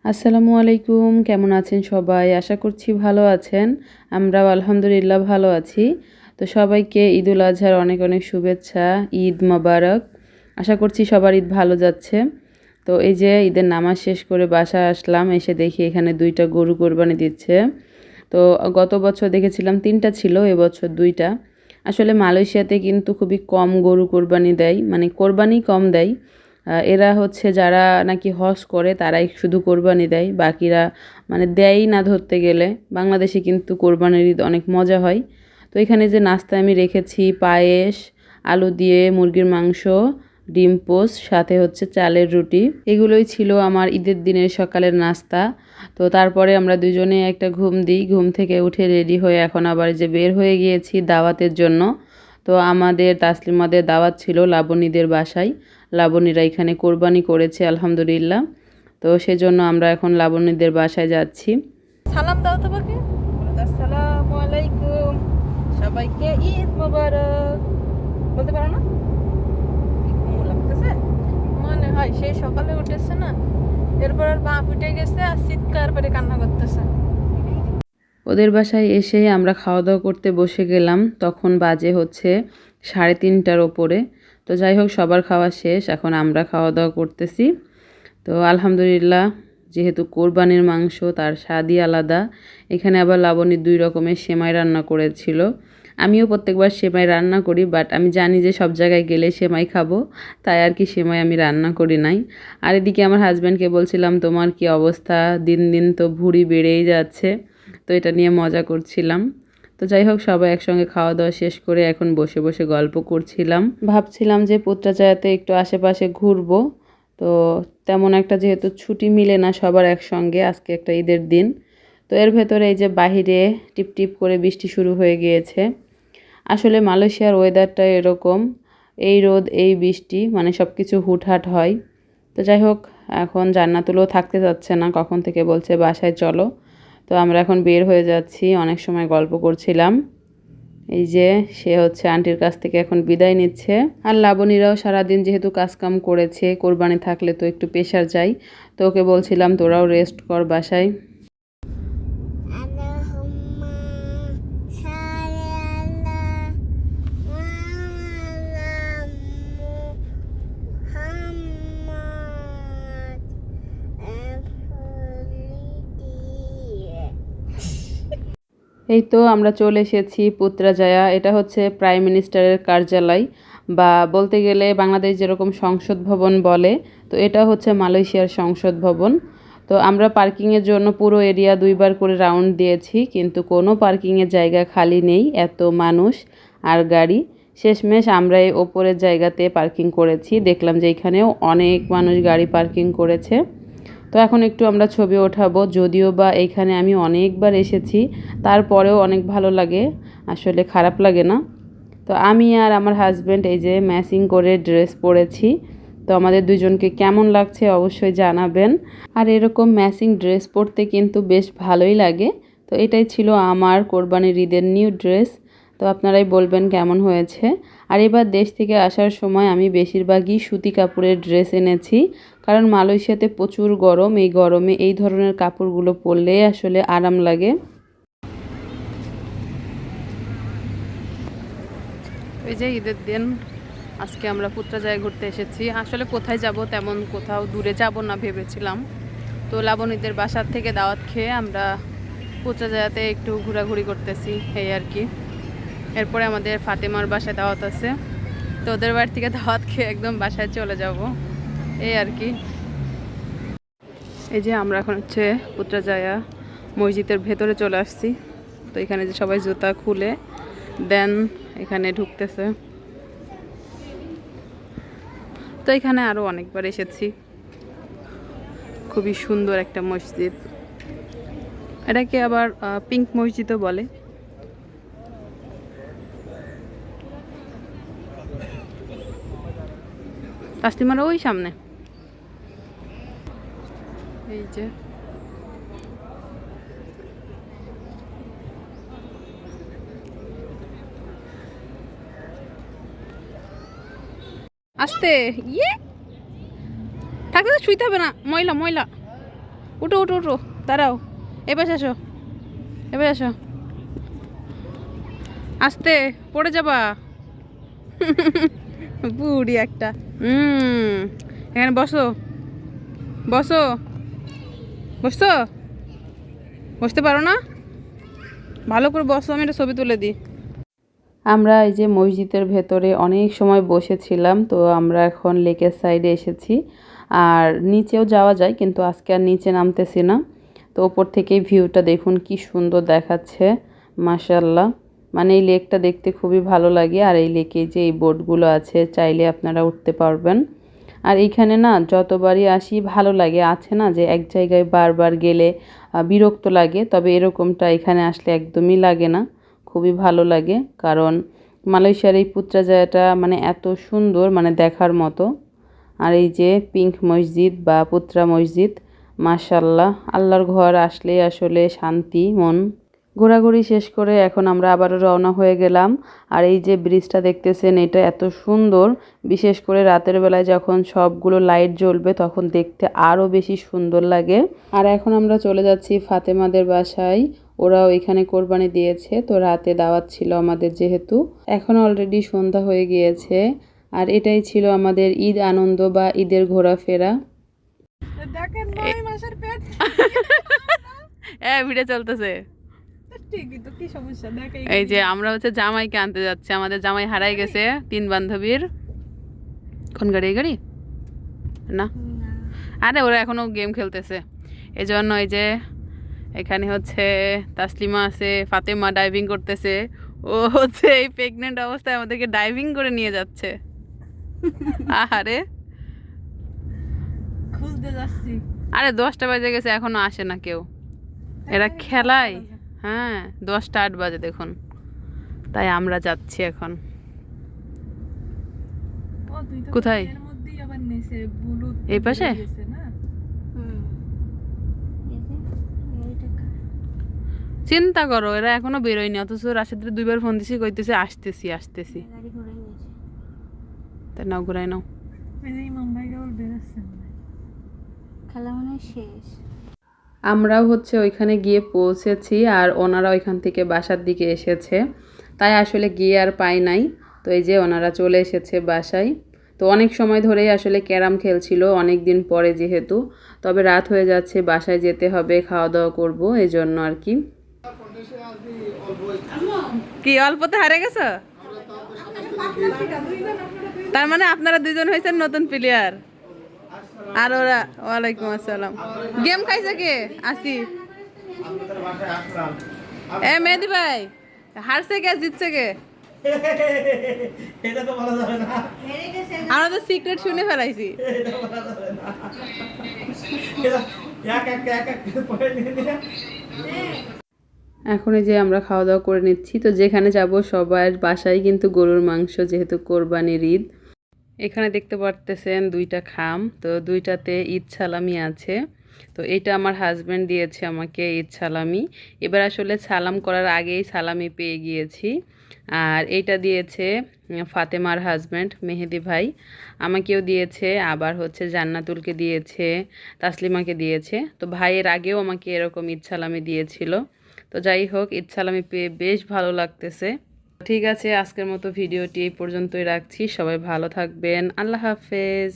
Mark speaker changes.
Speaker 1: আসসালামু আলাইকুম, কেমন আছেন সবাই? আশা করছি ভালো আছেন। আমরাও আলহামদুলিল্লাহ ভালো আছি। তো সবাইকে ঈদুল আজহার অনেক অনেক শুভেচ্ছা। ঈদ মোবারক। আশা করছি সবার ঈদ ভালো যাচ্ছে। তো এই যে ঈদের নামাজ শেষ করে বাসায় আসলাম, এসে দেখি এখানে ২টা গরু কোরবানি দিচ্ছে। তো গত বছর দেখেছিলাম ৩টা ছিল, এবছর ২টা। আসলে মালয়েশিয়াতে কিন্তু খুবই কম গরু কোরবানি দেয়, মানে কোরবানি কম দেয়। এরা হচ্ছে যারা নাকি হজ করে তারাই শুধু কোরবানি দেয়, বাকিরা মানে দেয়ই না ধরতে গেলে। বাংলাদেশে কিন্তু কোরবানির ঈদ অনেক মজা হয়। তো এখানে যে নাস্তা আমি রেখেছি পায়েস, আলু দিয়ে মুরগির মাংস, ডিম পোস্ট, সাথে হচ্ছে চালের রুটি। এগুলোই ছিল আমার ঈদের দিনের সকালের নাস্তা। তো তারপরে আমরা দুজনে একটা ঘুম দিই, ঘুম থেকে উঠে রেডি হয়ে এখন আবার যে বের হয়ে গিয়েছি দাওয়াতের জন্য। তো আমাদের তাসলিমাদের দাওয়াত ছিল লাবণীদের বাসায়। লাবণীরা এখানে কোরবানি করেছে আলহামদুলিল্লাহ। তো সেজন্য আমরা এখন লাবণীদের বাসায় যাচ্ছি।
Speaker 2: সালাম দাও তোমাকে। আসসালামু আলাইকুম, সবাইকে ঈদ মোবারক। বলতে পারো না? কি ঘুমো লাগতেছে মনে হয়, সেই সকালে উঠেছে না, এরপর আর পা ফুটে গেছে আর চিৎকার করে কান্না করতেছে।
Speaker 1: ওদের বাসায় এসেই আমরা খাওয়া দাওয়া করতে বসে গেলাম। তখন বাজে হচ্ছে 3:30টার ওপরে। তো যাই হোক, সবার খাওয়া শেষ, এখন আমরা খাওয়া দাওয়া করতেছি। তো আলহামদুলিল্লাহ, যেহেতু কোরবানির মাংস তার স্বাদই আলাদা। এখানে আবার লাবণী 2 রকমের সেমাই রান্না করেছিল। আমিও প্রত্যেকবার সেমাই রান্না করি, বাট আমি জানি যে সব জায়গায় গেলে সেমাই খাবো, তাই আর কি সেমাই আমি রান্না করি নাই। আর এদিকে আমার হাজব্যান্ডকে বলছিলাম, তোমার কি অবস্থা, দিন দিন তো ভুঁড়ি বেড়েই যাচ্ছে। তো এটা নিয়ে মজা করছিলাম। তো যাই হোক, সবাই একসঙ্গে খাওয়া দাওয়া শেষ করে এখন বসে বসে গল্প করছিলাম। ভাবছিলাম যে পুত্রাচায়াতে একটু আশেপাশে ঘুরবো। তো তেমন একটা যেহেতু ছুটি মিলে না সবার একসঙ্গে, আজকে একটা ঈদের দিন। তো এর ভেতরে এই যে বাহিরে টিপটিপ করে বৃষ্টি শুরু হয়ে গিয়েছে। আসলে মালয়েশিয়ার ওয়েদারটা এরকম, এই রোদ এই বৃষ্টি, মানে সব কিছু হুটহাট হয়। তো যাই হোক, এখন জান্নাতুলও থাকতে যাচ্ছে না, কখন থেকে বলছে বাসায় চলো। তো আমরা এখন বের হয়ে যাচ্ছি, অনেক সময় গল্প করছিলাম। এই যে সে হচ্ছে আন্টির কাছ থেকে এখন বিদায় নিচ্ছে। আর লাবণীরাও সারাদিন যেহেতু কাজকাম করেছে, কোরবানি থাকলে তো একটু প্রেশার যায়। তো ওকে বলছিলাম তোরাও রেস্ট কর বাসায়। এই তো আমরা চলে এসেছি পুত্রাজায়া। এটা হচ্ছে প্রাইম মিনিস্টারের কার্যালয়, বা বলতে গেলে বাংলাদেশ যেরকম সংসদ ভবন বলে, তো এটা হচ্ছে মালয়েশিয়ার সংসদ ভবন। তো আমরা পার্কিংয়ের জন্য পুরো এরিয়া 2বার করে রাউন্ড দিয়েছি, কিন্তু কোনো পার্কিংয়ের জায়গা খালি নেই, এত মানুষ আর গাড়ি। শেষমেশ আমরা এই ওপরের জায়গাতে পার্কিং করেছি। দেখলাম যে এখানেও অনেক মানুষ গাড়ি পার্কিং করেছে। তো এখন একটু আমরা ছবি ওঠাবো, যদিও বা এইখানে আমি অনেকবার এসেছি, তারপরেও অনেক ভালো লাগে, আসলে খারাপ লাগে না। তো আমি আর আমার হাজব্যান্ড এই যে ম্যাচিং করে ড্রেস পরেছি। তো আমাদের দুজনকে কেমন লাগছে অবশ্যই জানাবেন। আর এরকম ম্যাচিং ড্রেস পরতে কিন্তু বেশ ভালোই লাগে। তো এটাই ছিল আমার কোরবানির ঈদের নিউ ড্রেস। তো আপনারাই বলবেন কেমন হয়েছে। আর এবার দেশ থেকে আসার সময় আমি বেশিরভাগই সুতি কাপড়ের ড্রেস এনেছি, কারণ মালয়েশিয়াতে প্রচুর গরম, এই গরমে এই ধরনের কাপড়গুলো পরলে আসলে আরাম লাগে। এই যে ঈদের দিন আজকে আমরা পুত্রাজায় ঘুরতে এসেছি। আসলে কোথায় যাব, তেমন কোথাও দূরে যাব না ভেবেছিলাম। তো লাবণীদের বাসার থেকে দাওয়াত খেয়ে আমরা পুত্রাজায়াতে একটু ঘোরাঘুরি করতেছি, এই আর কি। এরপরে আমাদের ফাতেমার বাসায় দাওয়াত আছে, তো ওদের বাড়ি থেকে দাওয়াত খেয়ে একদম বাসায় চলে যাব, এই আর কি। এই যে আমরা এখন হচ্ছে পুত্রাজায়া মসজিদের ভেতরে চলে আসছি। তো এখানে যে সবাই জুতা খুলে দেন এখানে ঢুকতেছে। তো এখানে আরও অনেকবার এসেছি, খুবই সুন্দর একটা মসজিদ। এটাকে আবার পিঙ্ক মসজিদও বলে। তাসলিমারা ওই সামনে, এই যে আস্তে ইয়ে থাকতে তো শুইতে হবে না, ময়লা ময়লা। উঠো উঠো উঠো, দাঁড়াও, এবার আসো, এবার আসো, আস্তে, পড়ে যাবা। বুড়ি একটা। এখানে বসো, বসো, বসছো, বসতে পারো না? ভালো করে বসো, আমি একটা ছবি তুলে দিই। আমরা এই যে মসজিদের ভেতরে অনেক সময় বসেছিলাম, তো আমরা এখন লেকের সাইডে এসেছি। আর নিচেও যাওয়া যায়, কিন্তু আজকে আর নিচে নামতেছি না। তো ওপর থেকেই ভিউটা দেখুন কি সুন্দর দেখাচ্ছে, মাশাআল্লাহ। মানে এই লেকটা দেখতে খুবই ভালো লাগে। আর এই লেকে যে এই বোটগুলো আছে, চাইলে আপনারা উঠতে পারবেন। আর এইখানে না যতবারই আসি ভালো লাগে, আছে না যে এক জায়গায় বারবার গেলে বিরক্ত লাগে, তবে এরকমটা এখানে আসলে একদমই লাগে না, খুবই ভালো লাগে। কারণ মালয়েশিয়ার এই পুত্রাজায়াটা মানে এত সুন্দর, মানে দেখার মতো। আর এই যে পিঙ্ক মসজিদ বা পুত্রা মসজিদ, মাশাআল্লাহ, আল্লাহর ঘর আসলে আসলে শান্তি মন। ঘোরাঘুরি শেষ করে এখন আমরা আবারও রওনা হয়ে গেলাম। আর এই যে ব্রিজটা দেখতেছেন, এটা এত সুন্দর, বিশেষ করে রাতের বেলায় যখন সবগুলো লাইট জ্বলবে তখন দেখতে আরও বেশি সুন্দর লাগে। আর এখন আমরা চলে যাচ্ছি ফাতেমাদের বাসায়, ওরাও এখানে কোরবানি দিয়েছে, তো রাতে দাওয়াত ছিল আমাদের যেহেতু। এখন অলরেডি সন্ধ্যা হয়ে গিয়েছে। আর এটাই ছিল আমাদের ঈদ আনন্দ বা ঈদের ঘোরাফেরা।
Speaker 2: দেখেন 9 মাসের পেট।
Speaker 1: ভিডিও চলতেছে।
Speaker 2: ঠিকই তো, কি সমস্যা? দেখেন
Speaker 1: এই যে আমরা হচ্ছে জামাইকে আনতে যাচ্ছি, আমাদের জামাই হারাই গেছে 3 বান্ধবীর। কোন গাড়ি? এই গাড়ি না, আরে ওরা এখনো গেম খেলতেছে, এই জন্য। এই যে এখানে হচ্ছে তাসলিমা আছে, ফাতেমা ডাইভিং করতেছে। ও হচ্ছে এই প্রেগনেন্ট অবস্থায় আমাদেরকে ডাইভিং করে নিয়ে যাচ্ছে। আরে
Speaker 2: খুঁজতে যাচ্ছি।
Speaker 1: আরে 10টা বাজে গেছে, এখনো আসে না কেউ। এরা খেলায়, হ্যাঁ 10টা 8 বাজে দেখুন। তাই আমরা যাচ্ছি এখন।
Speaker 2: ও তুই তো
Speaker 1: কোথায়?
Speaker 2: এর মধ্যেই আবার নেছে ব্লু।
Speaker 1: এই পাশে?
Speaker 2: গেছে না?
Speaker 1: চিন্তা করো, এরা এখনো বেরোয়নি, অথচ রাশেদের 2বার ফোন দিছি, কইতেছে আসতেছি আসতেছি। তাই নাও, ঘুরাই নাও।
Speaker 2: এই যে মুম্বাই কেবল বেরোচ্ছে
Speaker 3: খেলা মনে হয় শেষ।
Speaker 1: আমরাও হচ্ছে ওইখানে গিয়ে পৌঁছেছি, আর ওনারা ওইখান থেকে বাসার দিকে এসেছে, তাই আসলে গিয়ে আর পাই নাই। তো এই যে ওনারা চলে এসেছে বাসায়। তো অনেক সময় ধরেই আসলে ক্যারাম খেলছিল, অনেক দিন পরে যেহেতু। তবে রাত হয়ে যাচ্ছে, বাসায় যেতে হবে, খাওয়া দাওয়া করবো, এই জন্য আর কি। কি অল্পতে হারে গেছো? তার মানে আপনারা 2জন হয়েছেন নতুন প্লেয়ার। আর ওরা, ওয়ালাইকুম আসসালাম। গেম খাইছে কে? আসি। এ মেহেদি ভাই, হারছে কে জিতছে কে?
Speaker 4: এটা তো বলা যাবে না।
Speaker 1: আমরা তো সিক্রেট শুনে ফেলাইছি।
Speaker 4: এটা বলা যাবে না। এক এক এক এক পরে নিয়ে নিয়ে।
Speaker 1: এখন এই যে আমরা খাওয়া দাওয়া করে নিচ্ছি। তো যেখানে যাব সবার বাসায় কিন্তু গরুর মাংস, যেহেতু কোরবানির ঈদ। এখানে দেখতে পারতেছেন 2টা খাম, তো 2টাতে ঈদ সালামি আছে। তো এটা আমার হাজব্যান্ড দিয়েছে আমাকে ঈদ সালামি। এবার আসলে সালাম করার আগেই সালামি পেয়ে গিয়েছি। আর এইটা দিয়েছে ফাতেমার হাজব্যান্ড মেহেদি ভাই, আমাকেও দিয়েছে, আবার হচ্ছে জান্নাতুলকে দিয়েছে, তাসলিমাকে দিয়েছে। তো ভাইয়ের আগেও আমাকে এরকম ঈদ সালামি দিয়েছিল। তো যাই হোক, ঈদ সালামি পেয়ে বেশ ভালো লাগতেছে। ঠিক আছে, আজকের মতো ভিডিওটি এই পর্যন্তই রাখছি। সবাই ভালো থাকবেন, আল্লাহ হাফেজ।